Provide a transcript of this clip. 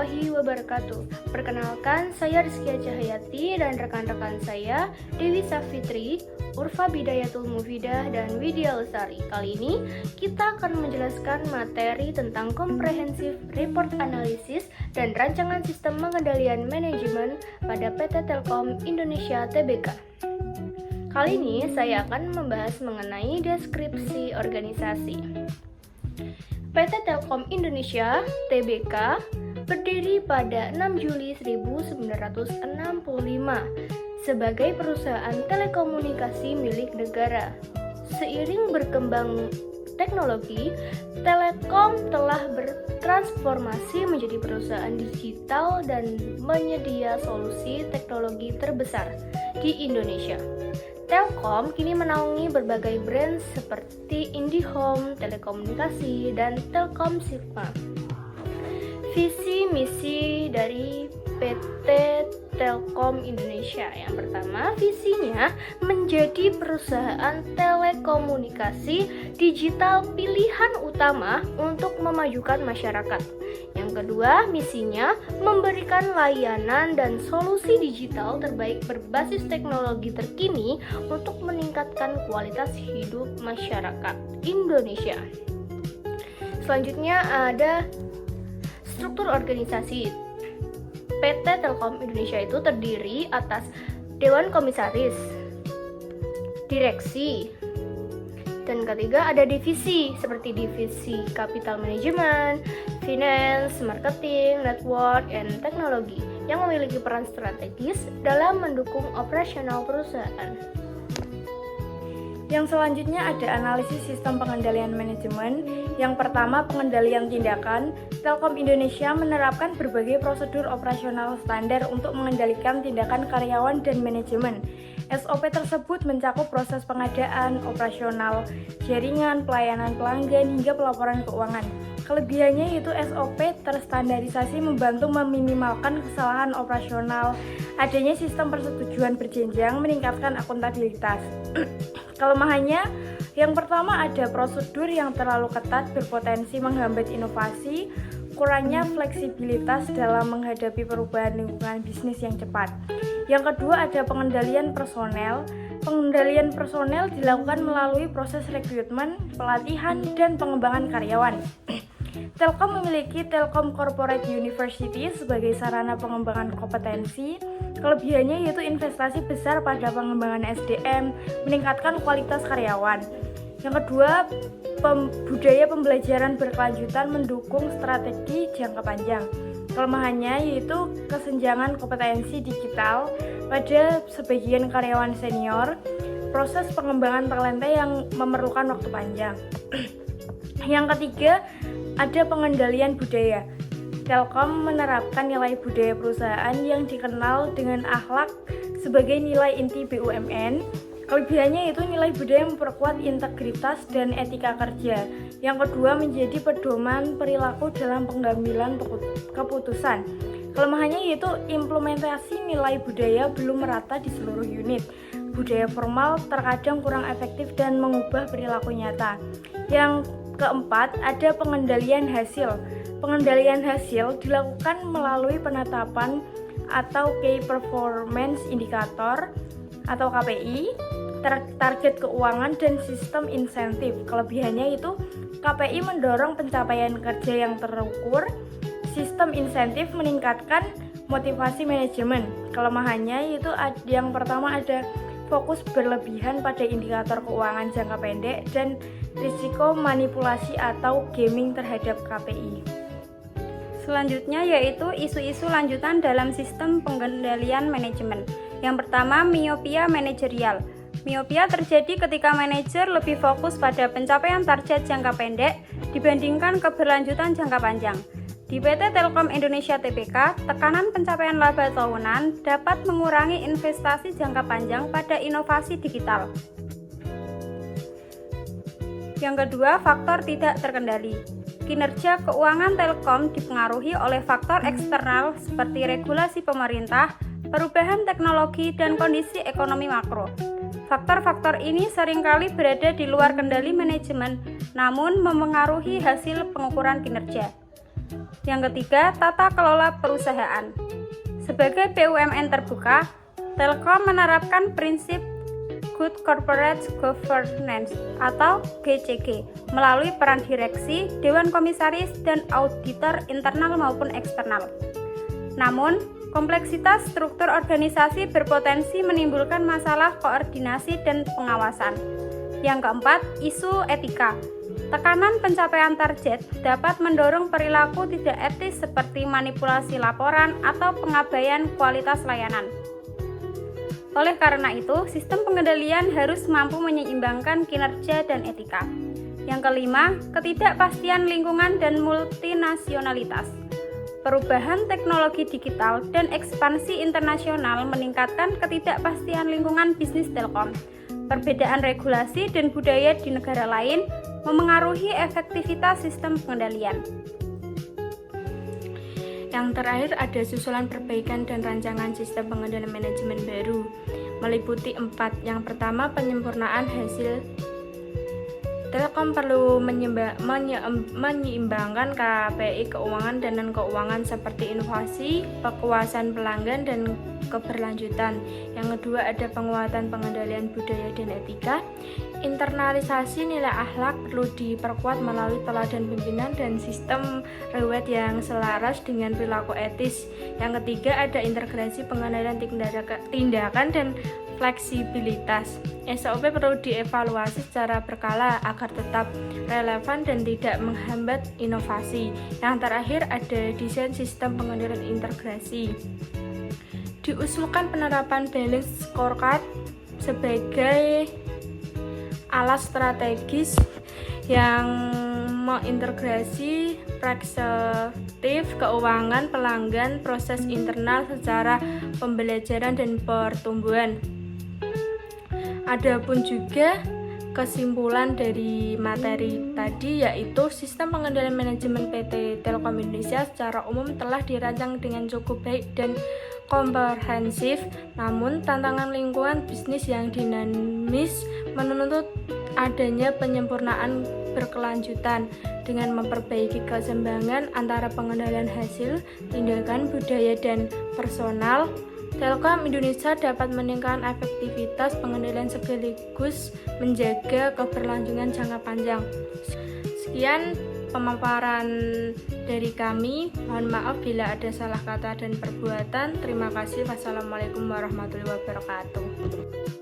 warahmatullahi wabarakatuh. Perkenalkan, saya Rizkia Cahayati dan rekan-rekan saya Dewi Safitri, Urfa Bidayatul Mufidah, dan Widya Lestari. Kali ini kita akan menjelaskan materi tentang Comprehensive Report Analysis dan rancangan sistem pengendalian manajemen pada PT Telkom Indonesia Tbk. Kali ini saya akan membahas mengenai deskripsi organisasi. PT Telkom Indonesia Tbk berdiri pada 6 Juli 1965 sebagai perusahaan telekomunikasi milik negara. Seiring berkembang teknologi, Telkom telah bertransformasi menjadi perusahaan digital dan menyedia solusi teknologi terbesar di Indonesia. Telkom kini menaungi berbagai brand seperti IndiHome, Telekomunikasi, dan Telkom Sigma. Visi misi dari PT Telkom Indonesia. Yang pertama, visinya menjadi perusahaan telekomunikasi digital pilihan utama untuk memajukan masyarakat. Yang kedua, misinya memberikan layanan dan solusi digital terbaik berbasis teknologi terkini untuk meningkatkan kualitas hidup masyarakat Indonesia. Selanjutnya ada struktur organisasi. PT Telkom Indonesia itu terdiri atas Dewan Komisaris, Direksi, dan ketiga ada divisi seperti divisi Capital Management, Finance, Marketing, Network, and Teknologi yang memiliki peran strategis dalam mendukung operasional perusahaan. Yang selanjutnya ada analisis sistem pengendalian manajemen. Yang pertama, pengendalian tindakan. Telkom Indonesia menerapkan berbagai prosedur operasional standar untuk mengendalikan tindakan karyawan dan manajemen. SOP tersebut mencakup proses pengadaan, operasional, jaringan, pelayanan pelanggan, hingga pelaporan keuangan. Kelebihannya yaitu SOP terstandarisasi membantu meminimalkan kesalahan operasional. Adanya sistem persetujuan berjenjang meningkatkan akuntabilitas. Kelemahannya, yang pertama ada prosedur yang terlalu ketat berpotensi menghambat inovasi, kurangnya fleksibilitas dalam menghadapi perubahan lingkungan bisnis yang cepat. Yang kedua ada pengendalian personel. Pengendalian personel dilakukan melalui proses rekrutmen, pelatihan, dan pengembangan karyawan. Telkom memiliki Telkom Corporate University sebagai sarana pengembangan kompetensi. Kelebihannya yaitu investasi besar pada pengembangan SDM, meningkatkan kualitas karyawan. Yang kedua, budaya pembelajaran berkelanjutan mendukung strategi jangka panjang. Kelemahannya yaitu kesenjangan kompetensi digital pada sebagian karyawan senior, proses pengembangan talenta yang memerlukan waktu panjang. Yang ketiga, ada pengendalian budaya. Telkom menerapkan nilai budaya perusahaan yang dikenal dengan akhlak sebagai nilai inti BUMN. Kelebihannya itu nilai budaya memperkuat integritas dan etika kerja. Yang kedua, menjadi pedoman perilaku dalam pengambilan keputusan. Kelemahannya yaitu implementasi nilai budaya belum merata di seluruh unit. Budaya formal terkadang kurang efektif dan mengubah perilaku nyata. Yang keempat, ada pengendalian hasil. Pengendalian hasil dilakukan melalui penetapan atau Key Performance Indicator atau KPI, target keuangan, dan sistem insentif. Kelebihannya itu KPI mendorong pencapaian kerja yang terukur, sistem insentif meningkatkan motivasi manajemen. Kelemahannya itu yang pertama ada fokus berlebihan pada indikator keuangan jangka pendek dan risiko manipulasi atau gaming terhadap KPI. Selanjutnya yaitu isu-isu lanjutan dalam sistem pengendalian manajemen. Yang pertama, miopia manajerial. Miopia terjadi ketika manajer lebih fokus pada pencapaian target jangka pendek dibandingkan keberlanjutan jangka panjang. Di PT Telkom Indonesia Tbk, tekanan pencapaian laba tahunan dapat mengurangi investasi jangka panjang pada inovasi digital. Yang kedua, faktor tidak terkendali. Kinerja keuangan Telkom dipengaruhi oleh faktor eksternal seperti regulasi pemerintah, perubahan teknologi, dan kondisi ekonomi makro. Faktor-faktor ini seringkali berada di luar kendali manajemen, namun memengaruhi hasil pengukuran kinerja. Yang ketiga, tata kelola perusahaan. Sebagai BUMN terbuka, Telkom menerapkan prinsip Good Corporate Governance atau GCG melalui peran direksi, dewan komisaris, dan auditor internal maupun eksternal. Namun, kompleksitas struktur organisasi berpotensi menimbulkan masalah koordinasi dan pengawasan. Yang keempat, isu etika. Tekanan pencapaian target dapat mendorong perilaku tidak etis seperti manipulasi laporan atau pengabaian kualitas layanan. Oleh karena itu, sistem pengendalian harus mampu menyeimbangkan kinerja dan etika. Yang kelima, ketidakpastian lingkungan dan multinasionalitas. Perubahan teknologi digital dan ekspansi internasional meningkatkan ketidakpastian lingkungan bisnis Telkom. Perbedaan regulasi dan budaya di negara lain memengaruhi efektivitas sistem pengendalian. Yang terakhir ada susulan perbaikan dan rancangan sistem pengendalian manajemen baru, meliputi 4. Yang pertama, penyempurnaan hasil. Telkom perlu menyeimbangkan KPI keuangan dan non-keuangan seperti inovasi, kepuasan pelanggan, dan keberlanjutan. Yang kedua, ada penguatan pengendalian budaya dan etika. Internalisasi nilai akhlak perlu diperkuat melalui teladan pimpinan dan sistem reward yang selaras dengan perilaku etis. Yang ketiga, ada integrasi pengendalian tindakan dan fleksibilitas. SOP perlu dievaluasi secara berkala agar tetap relevan dan tidak menghambat inovasi. Yang terakhir, ada desain sistem pengendalian integrasi. Diusulkan penerapan balance scorecard sebagai alat strategis yang mengintegrasi perspektif keuangan pelanggan, proses internal secara pembelajaran dan pertumbuhan. Adapun juga kesimpulan dari materi tadi, yaitu sistem pengendalian manajemen PT Telkom Indonesia secara umum telah dirancang dengan cukup baik dan komprehensif, namun tantangan lingkungan bisnis yang dinamis menuntut adanya penyempurnaan berkelanjutan. Dengan memperbaiki keseimbangan antara pengendalian hasil, tindakan, budaya, dan personal, Telkom Indonesia dapat meningkatkan efektivitas pengendalian sekaligus menjaga keberlangsungan jangka panjang. Sekian pemaparan dari kami. Mohon maaf bila ada salah kata dan perbuatan. Terima kasih. Wassalamualaikum warahmatullahi wabarakatuh.